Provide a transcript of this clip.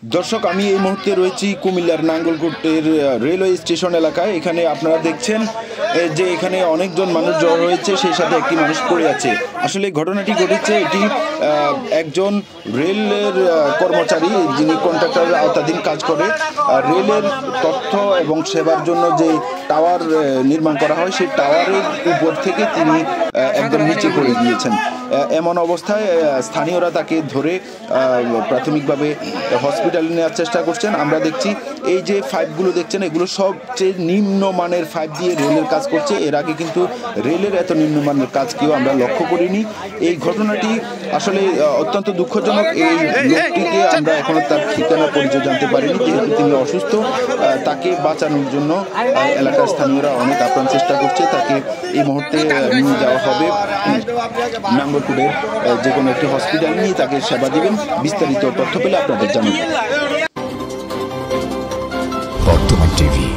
দর্শক, আমি এই মুহূর্তে রয়েছি কুমিল্লার নাঙ্গলকোটের রেলওয়ে স্টেশন এলাকায়। এখানে আপনারা দেখছেন যে এখানে অনেকজন মানুষ জড়ো হয়েছে, সেই সাথে একটি মানুষ পড়ে আছে। আসলে ঘটনাটি ঘটেছে, এটি একজন রেলের কর্মচারী, যিনি কন্ট্রাক্টরের আওতাধীন কাজ করে। রেলের তথ্য এবং সেবার জন্য যে টাওয়ার নির্মাণ করা হয়, সেই টাওয়ারের উপর থেকে তিনি একদম নিচে পড়ে গিয়েছেন। এমন অবস্থায় স্থানীয়রা তাকে ধরে প্রাথমিকভাবে হসপিটালে নেওয়ার চেষ্টা করছেন। আমরা দেখছি এই যে পাইপগুলো দেখছেন, এগুলো সবচেয়ে নিম্নমানের পাইপ দিয়ে রেলের কাজ করছে। এর আগে কিন্তু রেলের এত নিম্নমানের কাজ কেউ আমরা লক্ষ্য করিনি। এই ঘটনাটি আসলে অত্যন্ত দুঃখজনক। এই লোকটিকে আমরা এখনো তার ঠিকানা পরিচয় জানতে পারিনি, যেহেতু তিনি অসুস্থ। তাকে বাঁচানোর জন্য এলাকার স্থানীয়রা অনেক আপ্রাণ চেষ্টা করছে। তাকে এই মুহূর্তে নিয়ে যাওয়া হবে নাঙ্গলকোটের যে কোনো একটি হসপিটাল, নিয়ে তাকে সেবা দিবেন। বিস্তারিত তথ্য পেলে আপনাদের জানাবেন। বর্তমান টিভি।